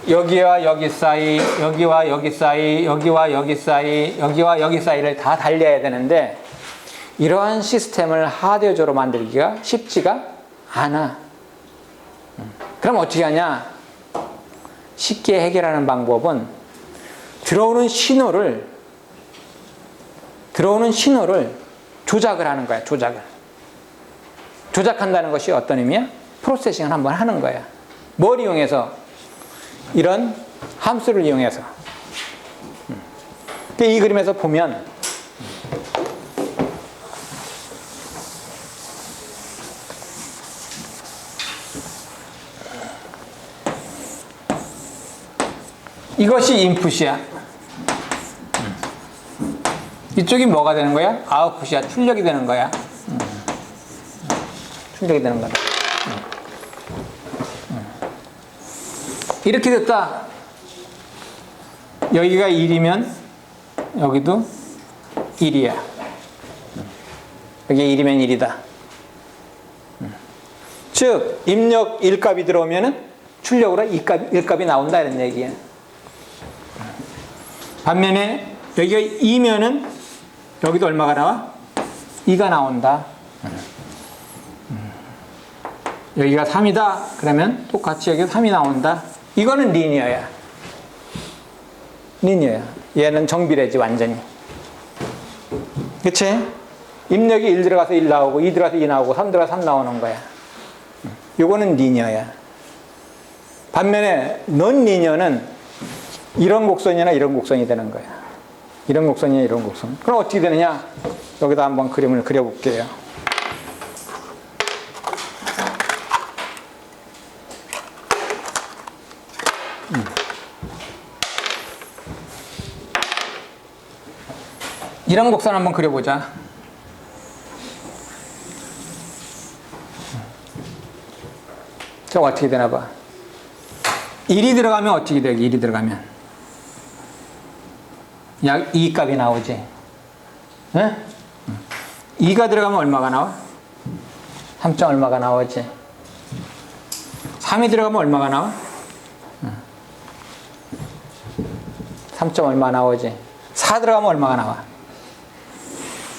Speaker 1: 여기와 여기 사이, 여기와 여기 사이, 여기와 여기 사이, 여기와 여기 사이를 다 달려야 되는데 이러한 시스템을 하드웨어적으로 만들기가 쉽지가 않아. 그럼 어떻게 하냐? 쉽게 해결하는 방법은 들어오는 신호를 조작을 하는 거야. 조작한다는 것이 어떤 의미야? 프로세싱을 한번 하는 거야. 뭘 이용해서? 이런 함수를 이용해서. 이 그림에서 보면 이것이 인풋이야. 이쪽이 뭐가 되는 거야? 아웃풋이야. 출력이 되는 거야. 출력이 되는 거다. 이렇게 됐다. 여기가 1이면 여기도 1이야. 여기 1이면 1이다. 즉 입력 1값이 들어오면 출력으로 1값이 나온다 이런 얘기야. 반면에 여기가 2면은 여기도 얼마가 나와? 2가 나온다. 여기가 3이다. 그러면 똑같이 여기 3이 나온다. 이거는 리니어야. 얘는 정비례지 완전히. 그치? 입력이 1 들어가서 1 나오고 2 들어가서 2 나오고 3 들어가서 3 나오는 거야. 이거는 리니어야. 반면에 논 리니어는 이런 곡선이나 이런 곡선이 되는 거야. 이런 곡선이나 이런 곡선. 그럼 어떻게 되느냐? 여기다 한번 그림을 그려볼게요. 이런 곡선 한번 그려보자. 저거 어떻게 되나 봐. 1이 들어가면 어떻게 돼? 1이 들어가면 약 2 값이 나오지. 네? 2가 들어가면 얼마가 나와? 3점 얼마가 나오지. 3이 들어가면 얼마가 나와? 3점 얼마 나오지. 4 들어가면 얼마가 나와?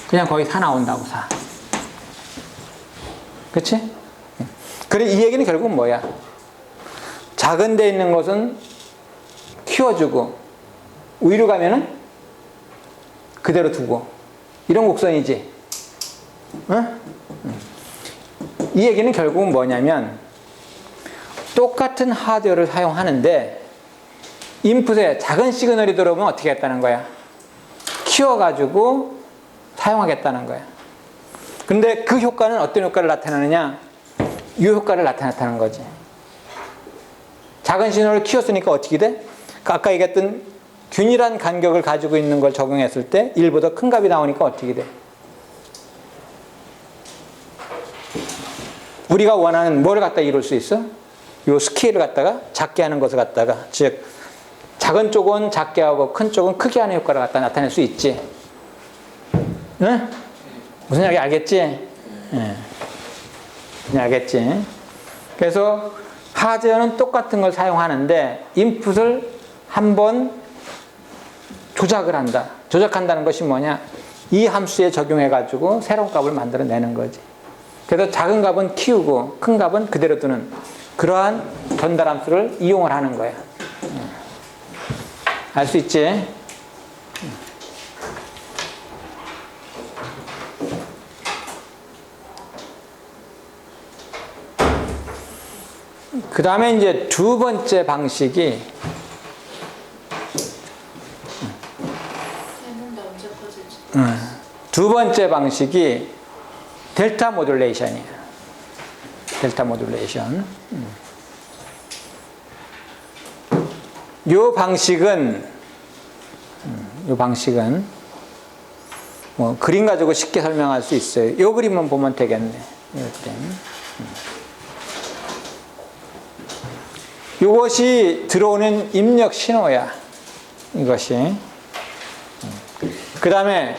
Speaker 1: 그냥 거의 4 나온다고. 4. 그치? 그래, 이 얘기는 결국은 뭐야? 작은 데 있는 것은 키워주고 위로 가면은 그대로 두고 이런 곡선이지. 응? 이 얘기는 결국은 뭐냐면 똑같은 하드웨어를 사용하는데 인풋에 작은 시그널이 들어오면 어떻게 했다는 거야? 키워가지고 사용하겠다는 거야. 근데 그 효과는 어떤 효과를 나타내느냐? 이 효과를 나타나는 거지. 작은 신호를 키웠으니까 어떻게 돼? 아까 얘기했던 균일한 간격을 가지고 있는 걸 적용했을 때 1보다 큰 값이 나오니까 어떻게 돼? 우리가 원하는 뭐를 갖다 이룰 수 있어? 요 스케일을 갖다가 작게 하는 것을 갖다가, 즉 작은 쪽은 작게 하고 큰 쪽은 크게 하는 효과를 갖다 나타낼 수 있지. 응? 무슨 이야기 알겠지? 예. 알겠지? 그래서 하드웨어는 똑같은 걸 사용하는데 인풋을 한번 조작을 한다. 조작한다는 것이 뭐냐? 이 함수에 적용해 가지고 새로운 값을 만들어내는 거지. 그래서 작은 값은 키우고 큰 값은 그대로 두는 그러한 전달 함수를 이용을 하는 거야. 알 수 있지? 그 다음에 이제 두 번째 방식이 두 번째 방식이 델타 모듈레이션이에요. 델타 모듈레이션. 요 방식은 뭐 그림 가지고 쉽게 설명할 수 있어요. 요 그림만 보면 되겠네. 이렇게. 이것이 들어오는 입력 신호야. 이것이. 그 다음에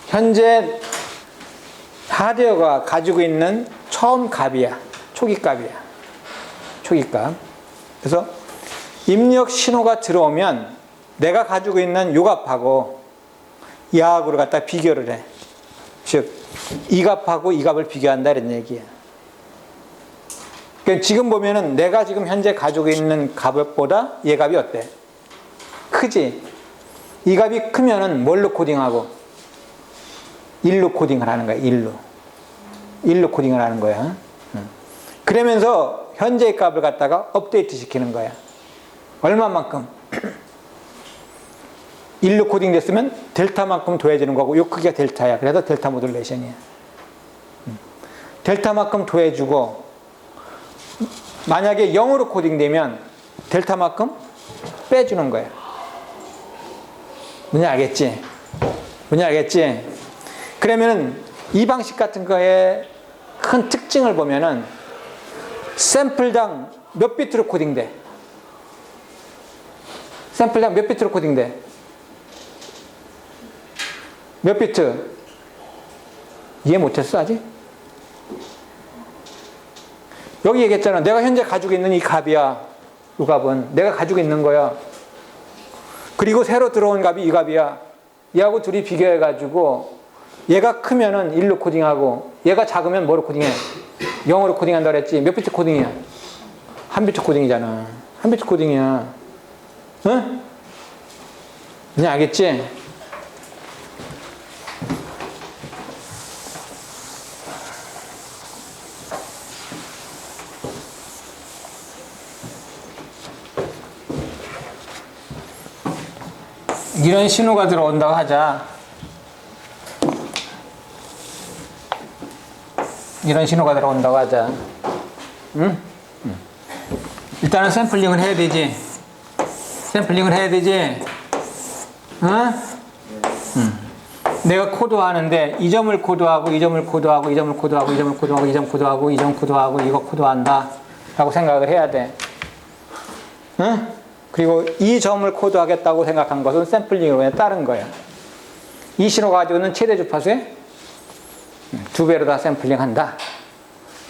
Speaker 1: 현재 하드웨어가 가지고 있는 처음 값이야. 초기 값이야. 초기 값. 그래서 입력 신호가 들어오면 내가 가지고 있는 요 값하고 이 값으로 갖다 비교를 해. 즉, 이 값하고 이 값을 비교한다 이런 얘기야. 그러니까 지금 보면은 내가 지금 현재 가지고 있는 값보다 얘 값이 어때? 크지? 이 값이 크면은 뭘로 코딩하고? 1로 코딩을 하는 거야, 1로 코딩을 하는 거야. 그러면서 현재의 값을 갖다가 업데이트 시키는 거야. 얼마만큼? 1로 코딩 됐으면 델타만큼 더해지는 거고, 요 크기가 델타야. 그래서 델타 모듈레이션이야. 델타만큼 더해주고, 만약에 0으로 코딩되면 델타만큼 빼주는 거야. 뭔지 알겠지? 뭔지 알겠지? 그러면은 이 방식 같은 거에 큰 특징을 보면은 샘플당 몇 비트로 코딩돼? 샘플당 몇 비트로 코딩돼? 몇 비트? 이해 못했어 아직? 여기 얘기했잖아. 내가 현재 가지고 있는 이 값이야. 이 값은 내가 가지고 있는 거야. 그리고 새로 들어온 값이 이 값이야. 얘하고 둘이 비교해가지고 얘가 크면은 1로 코딩하고 얘가 작으면 뭐로 코딩해? 0으로 코딩한다 그랬지. 몇 비트 코딩이야? 한 비트 코딩이잖아. 한 비트 코딩이야. 응? 그냥 알겠지? 이런 신호가 들어온다고 하자. 이런 신호가 들어온다고 하자. 응? 일단은 샘플링을 해야 되지. 샘플링을 해야 되지. 응? 내가 코드하는데 이 점을 코드하고 이 점을 코드하고 이 점을 코드하고 이 점을 코드하고 이 점 코드하고 이 점 코드하고 이거 코드한다 라고 생각을 해야 돼. 응? 그리고 이 점을 코드하겠다고 생각한 것은 샘플링으로 따른 거야. 이 신호가 가지고 있는 최대 주파수에 2배로 다 샘플링 한다.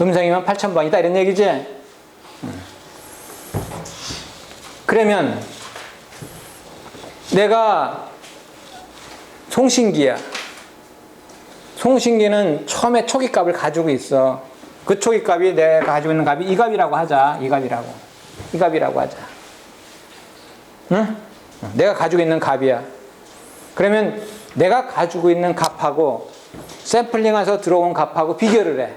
Speaker 1: 음성이면 8000번이다 이런 얘기지. 그러면 내가 송신기야. 송신기는 처음에 초기 값을 가지고 있어. 그 초기 값이 내가 가지고 있는 값이 이 값이라고 하자. 이 값이라고 하자. 응? 내가 가지고 있는 값이야. 그러면 내가 가지고 있는 값하고 샘플링해서 들어온 값하고 비교를 해.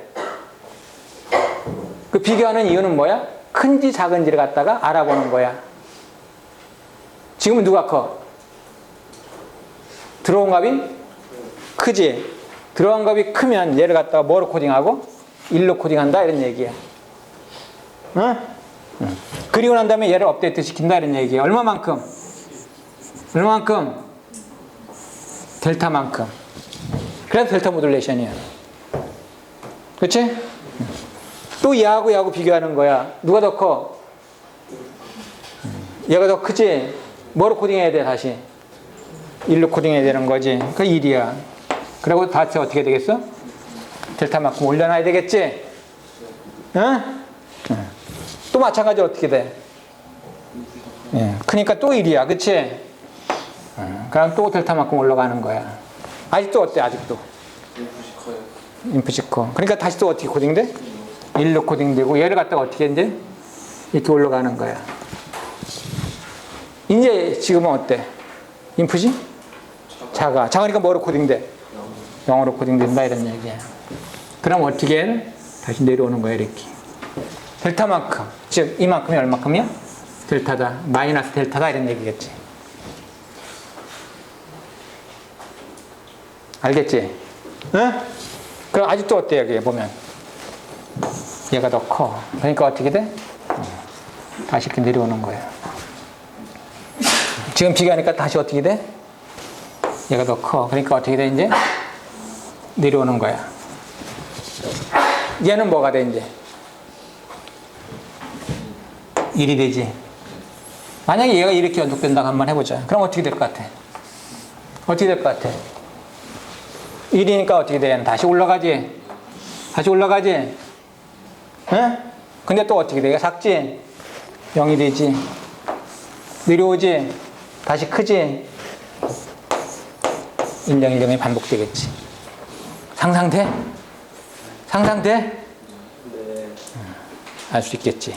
Speaker 1: 그 비교하는 이유는 뭐야? 큰지 작은지를 갖다가 알아보는 거야. 지금은 누가 커? 들어온 값이 크지? 들어간 값이 크면 얘를 갖다가 뭐로 코딩하고? 1로 코딩한다 이런 얘기야. 응? 그리고 난 다음에 얘를 업데이트 시킨다 이런 얘기야. 얼마만큼? 델타만큼. 그래서 델타 모듈레이션이야. 그치? 또 얘하고 비교하는 거야. 누가 더 커? 얘가 더 크지? 뭐로 코딩해야 돼 다시? 1로 코딩해야 되는 거지. 그 1이야. 그리고 다시 어떻게 되겠어? 델타만큼 올려놔야 되겠지? 응? 또 마찬가지로 어떻게 돼? 예, 크니까 또 1이야. 그치? 그럼 또 델타만큼 올라가는 거야. 아직도 어때? 아직도? 인풋이 커요. 그러니까 다시 또 어떻게 코딩돼? 1로 코딩되고 얘를 갖다가 어떻게 이제 이렇게 올라가는 거야. 이제 지금은 어때? 인풋이? 작으니까 뭐로 코딩돼? 0으로 코딩된다 이런 얘기야. 그럼 어떻게 해? 다시 내려오는 거야 이렇게. 델타만큼, 즉 이만큼이 얼마큼이야? 델타다. 마이너스 델타다 이런 얘기겠지. 알겠지? 응? 그럼 아직도 어때 여기 보면 얘가 더 커. 그러니까 어떻게 돼? 다시 이렇게 내려오는 거야. 지금 비교하니까 다시 어떻게 돼? 얘가 더 커. 그러니까 어떻게 돼 이제? 내려오는 거야. 얘는 뭐가 돼 이제? 1이 되지. 만약에 얘가 이렇게 연속된다고 한번 해보자. 그럼 어떻게 될 것 같아? 어떻게 될 것 같아? 1이니까 어떻게 돼? 다시 올라가지? 다시 올라가지? 응? 근데 또 어떻게 돼? 작지? 0이 되지? 내려오지? 다시 크지? 1, 0, 1, 0이 반복되겠지. 상상돼? 상상돼?
Speaker 2: 네.
Speaker 1: 알 수 있겠지.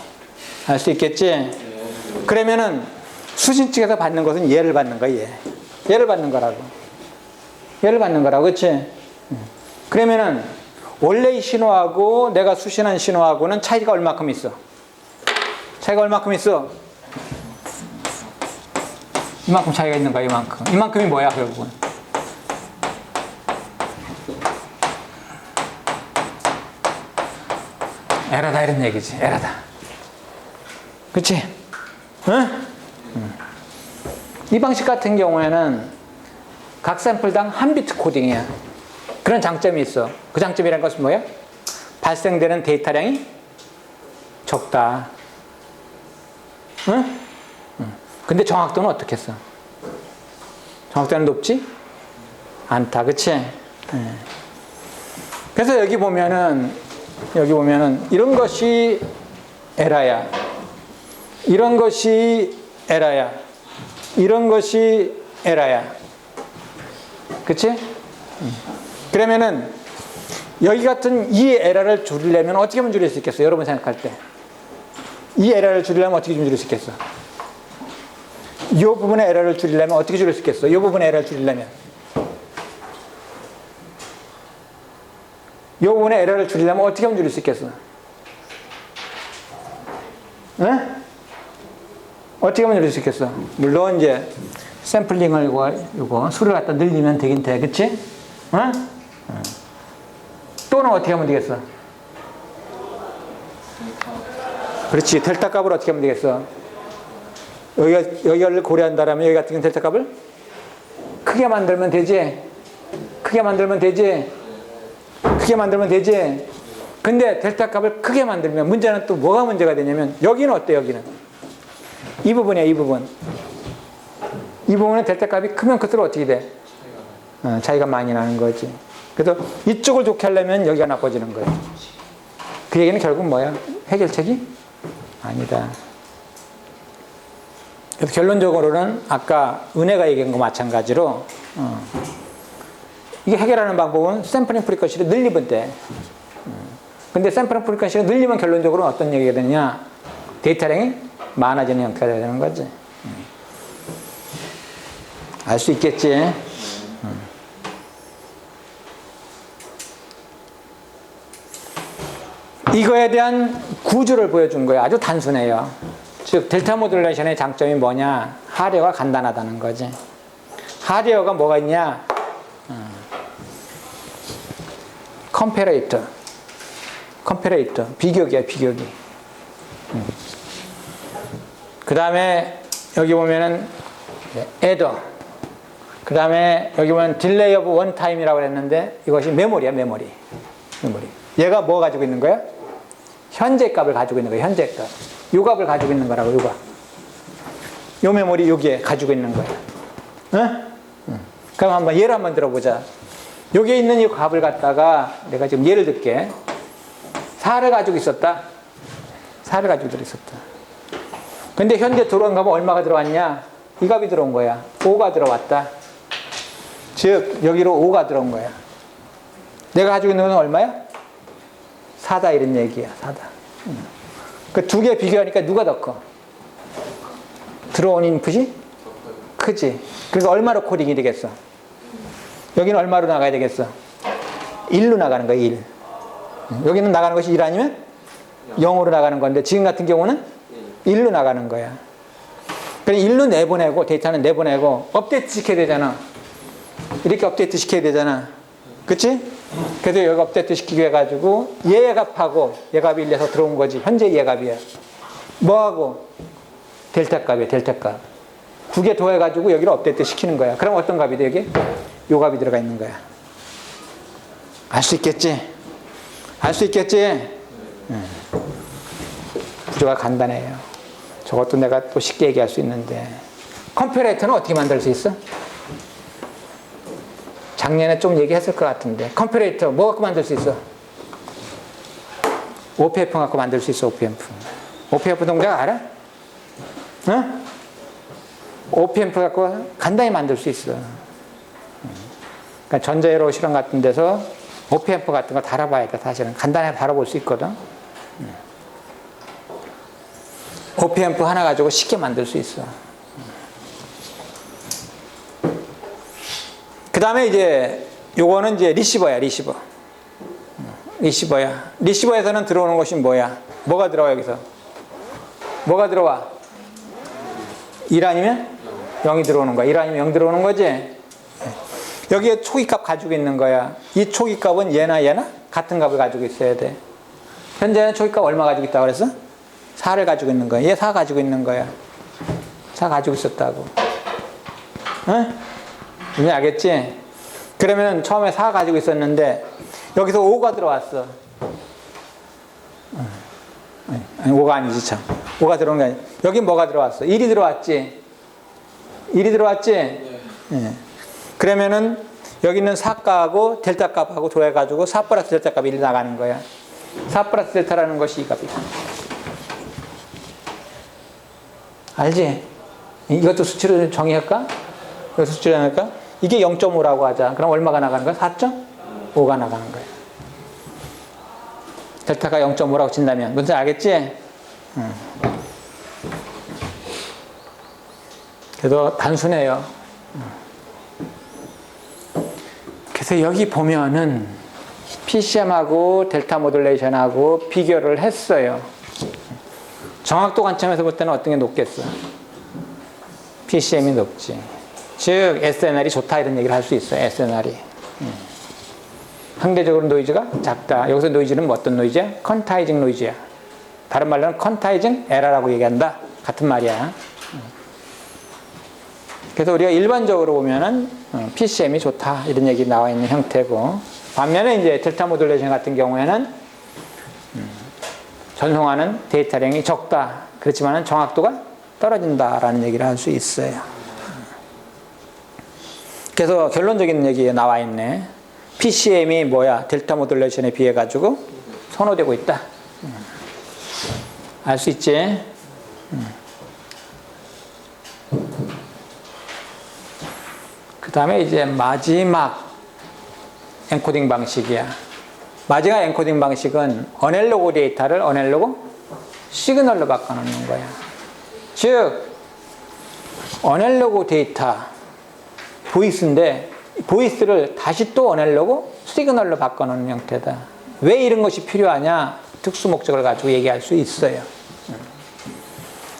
Speaker 1: 알 수 있겠지? 그러면은 수신 측에서 받는 것은 얘를 받는 거야, 얘. 얘를 받는 거라고. 얘를 받는 거라고, 그치? 그러면은 원래 이 신호하고 내가 수신한 신호하고는 차이가 얼마큼 있어? 차이가 얼마큼 있어? 이만큼 차이가 있는 거야, 이만큼. 이만큼이 뭐야, 결국은? 에러다 이런 얘기지. 에러다. 그치? 응? 이 방식 같은 경우에는 각 샘플당 한 비트 코딩이야. 그런 장점이 있어. 그 장점이라는 것은 뭐야? 발생되는 데이터량이 적다. 응? 근데 정확도는 어떻게 했어? 정확도는 높지? 않다. 그치? 그래서 여기 보면은 이런 것이 에라야. 이런 것이 에라야. 이런 것이 에라야. 그치? 그러면은 여기 같은 이 에러를 줄이려면 어떻게 하면 줄일 수 있겠어요? 여러분 생각할 때. 이 에러를 줄이려면 어떻게 줄일 수 있겠어? 이 부분의 에러를 줄이려면 어떻게 줄일 수 있겠어? 이 부분의 에러를 줄이려면. 이 부분의 에러를 줄이려면 어떻게 하면 줄일 수 있겠어? 응? 어떻게 하면 줄일 수 있겠어? 물론 이제 샘플링을 이거 수를 갖다 늘리면 되긴 돼. 그치? 응? 또는 어떻게 하면 되겠어? 그렇지. 델타 값을 어떻게 하면 되겠어? 여기를 고려한다면 여기 같은 경우는 델타 값을 크게 만들면 되지. 크게 만들면 되지. 크게 만들면 되지. 근데 델타 값을 크게 만들면 문제는 또 뭐가 문제가 되냐면 여기는 어때? 여기는 이 부분이야. 이 부분. 이 부분은 델타 값이 크면 클수록 어떻게 돼? 차이가 많이 나는 거지. 그래서 이쪽을 좋게 하려면 여기가 나빠지는 거야. 그 얘기는 결국 뭐야? 해결책이 아니다. 그래서 결론적으로는 아까 은혜가 얘기한 거 마찬가지로 이게 해결하는 방법은 샘플링 프리퀀시를 늘리면 돼. 근데 샘플링 프리퀀시를 늘리면 결론적으로 어떤 얘기가 되냐? 데이터량이 많아지는 형태가 되는 거지. 알 수 있겠지? 이거에 대한 구조를 보여준 거예요. 아주 단순해요. 즉 델타 모듈레이션의 장점이 뭐냐? 하드웨어가 간단하다는 거지. 하드웨어가 뭐가 있냐? 컴패레이터. 비교기야, 비교기. 그 다음에 여기 보면은 애더. 그 다음에 여기 보면 딜레이 오브 원 타임이라고 그랬는데 이것이 메모리야, 메모리. 얘가 뭐 가지고 있는 거야? 현재 값을 가지고 있는 거야, 현재 값. 요 값을 가지고 있는 거라고, 요 값. 요 메모리 여기에 가지고 있는 거야. 응? 그럼 한번 예를 한번 들어보자. 여기에 있는 이 값을 갖다가 내가 지금 예를 들게. 4를 가지고 있었다. 4를 가지고 들어있었다. 근데 현재 들어온 값은 얼마가 들어왔냐? 이 값이 들어온 거야. 5가 들어왔다. 즉 여기로 5가 들어온 거야. 내가 가지고 있는 건 얼마야? 4다 이런 얘기야. 4다. 그 두 개 비교하니까 누가 더 커? 들어온 인풋이 크지. 그래서 얼마로 코딩이 되겠어? 여기는 얼마로 나가야 되겠어? 1로 나가는 거야, 1. 여기는 나가는 것이 1 아니면 0으로 나가는 건데 지금 같은 경우는 1로 나가는 거야. 그래 1로 내보내고 데이터는 내보내고 업데이트 시켜야 되잖아. 이렇게 업데이트 시켜야 되잖아. 그치? 그래서 여기 업데이트 시키게 해가지고 얘 값하고 얘 값이 1에서 들어온 거지. 현재 얘 값이야. 뭐하고? 델타 값이야, 델타 값. 두 개 더해가지고 여기를 업데이트 시키는 거야. 그럼 어떤 값이 돼, 여기? 요 값이 들어가 있는 거야. 알 수 있겠지? 알 수 있겠지? 구조가 간단해요. 저것도 내가 또 쉽게 얘기할 수 있는데. 컴패레이터는 어떻게 만들 수 있어? 작년에 좀 얘기했을 것 같은데. 컴패레이터 뭐 갖고 만들 수 있어? OPF 갖고 만들 수 있어, OPF. OPF 동작 알아? 응? OPF 갖고 간단히 만들 수 있어. 그러니까 전자회로 실험 같은 데서 OPF 같은 거 달아봐야 돼, 사실은. 간단하게 달아볼 수 있거든. OPF 하나 가지고 쉽게 만들 수 있어. 그 다음에 이제 요거는 이제 리시버야, 리시버. 리시버야. 리시버에서는 들어오는 것이 뭐야? 뭐가 들어와, 여기서? 뭐가 들어와? 1 아니면 0이 들어오는 거야. 1 아니면 0 들어오는 거지? 여기에 초기값 가지고 있는 거야. 이 초기값은 얘나 얘나 같은 값을 가지고 있어야 돼. 현재는 초기값 얼마 가지고 있다고 그랬어? 4를 가지고 있는 거야. 얘 4 가지고 있는 거야. 4 가지고 있었다고. 응? 이제 알겠지? 그러면 처음에 4 가지고 있었는데 여기서 5가 들어왔어. 아니 5가 아니지 참. 5가 들어온 게 아니야. 여기 뭐가 들어왔어? 1이 들어왔지? 1이 들어왔지? 네. 그러면은 여기 있는 4값하고 델타 값하고 더해가지고 4 플러스 델타 값이 1이 나가는 거야. 4 플러스 델타라는 것이 이 값이다. 알지? 이것도 수치로 정의할까? 이것도 수치로 정의할까? 이게 0.5라고 하자. 그럼 얼마가 나가는 거야? 4.5가 나가는 거야. 델타가 0.5라고 친다면 뭔지 알겠지? 그래도 단순해요. 그래서 여기 보면은 PCM하고 델타 모듈레이션하고 비교를 했어요. 정확도 관점에서 볼 때는 어떤 게 높겠어? PCM이 높지. 즉 SNR이 좋다 이런 얘기를 할 수 있어요. SNR이. 상대적으로 노이즈가 작다. 여기서 노이즈는 뭐 어떤 노이즈야? 컨타이징 노이즈야. 다른 말로는 컨타이징 에러라고 얘기한다. 같은 말이야. 그래서 우리가 일반적으로 보면은 PCM이 좋다 이런 얘기 나와 있는 형태고, 반면에 이제 델타 모듈레이션 같은 경우에는 전송하는 데이터량이 적다. 그렇지만 정확도가 떨어진다라는 얘기를 할 수 있어요. 그래서 결론적인 얘기에 나와 있네. PCM이 뭐야? 델타 모듈레이션에 비해 가지고 선호되고 있다. 알 수 있지? 그 다음에 이제 마지막 엔코딩 방식이야. 마지막 엔코딩 방식은 어넬로그 데이터를 어넬로그 시그널로 바꿔놓는 거야. 즉 어넬로그 데이터 보이스인데 보이스를 다시 또 어넬로그 시그널로 바꿔놓는 형태다. 왜 이런 것이 필요하냐? 특수 목적을 가지고 얘기할 수 있어요.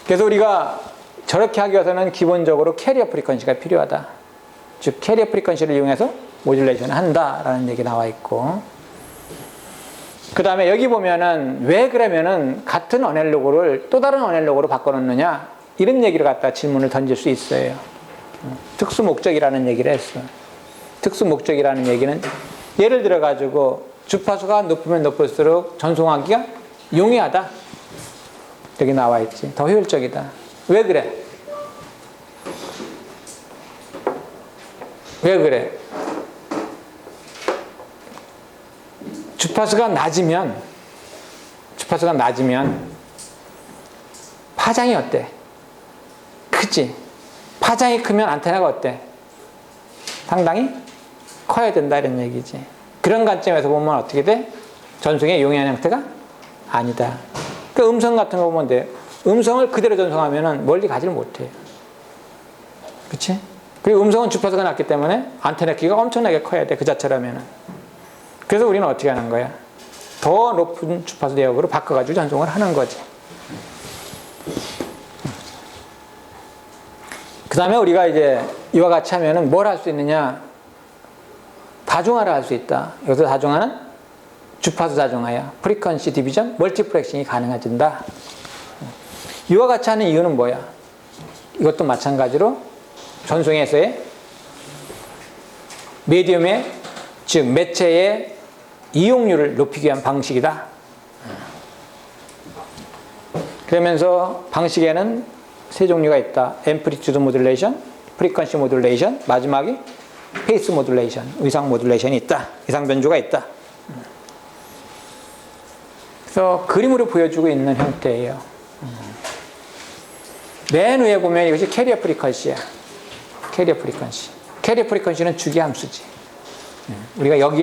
Speaker 1: 그래서 우리가 저렇게 하기 위해서는 기본적으로 캐리어 프리퀀시가 필요하다. 즉 캐리어 프리퀀시를 이용해서 모듈레이션을 한다라는 얘기 나와 있고, 그 다음에 여기 보면은 왜 그러면은 같은 어넬로그를 또 다른 어넬로그로 바꿔놓느냐 이런 얘기를 갖다 질문을 던질 수 있어요. 특수 목적이라는 얘기를 했어. 특수 목적이라는 얘기는 예를 들어 가지고 주파수가 높으면 높을수록 전송하기가 용이하다. 여기 나와 있지. 더 효율적이다. 왜 그래? 왜 그래? 주파수가 낮으면 파장이 어때? 크지? 파장이 크면 안테나가 어때? 상당히 커야 된다 이런 얘기지. 그런 관점에서 보면 어떻게 돼? 전송의 용이한 형태가 아니다. 그 음성 같은 거 보면 돼. 음성을 그대로 전송하면 멀리 가지를 못해요. 그치? 그리고 음성은 주파수가 낮기 때문에 안테나 크기가 엄청나게 커야 돼. 그 자체라면은. 그래서 우리는 어떻게 하는 거야? 더 높은 주파수 대역으로 바꿔가지고 전송을 하는 거지. 그 다음에 우리가 이제 이와 같이 하면은 뭘 할 수 있느냐? 다중화를 할 수 있다. 여기서 다중화는 주파수 다중화야. 프리퀀시 디비전, 멀티플렉싱이 가능해진다. 이와 같이 하는 이유는 뭐야? 이것도 마찬가지로 전송에서의 메디움의, 즉 매체의 이용률을 높이기 위한 방식이다. 그러면서 방식에는 세 종류가 있다. 앰플리튜드 모듈레이션, 프리퀀시 모듈레이션, 마지막이 페이스 모듈레이션, 의상 모듈레이션이 있다. 의상 변조가 있다. 그래서 그림으로 보여주고 있는 형태예요. 맨 위에 보면 이것이 캐리어 프리퀀시야. 캐리어 프리퀀시. 캐리어 프리퀀시는 주기 함수지. 우리가 여기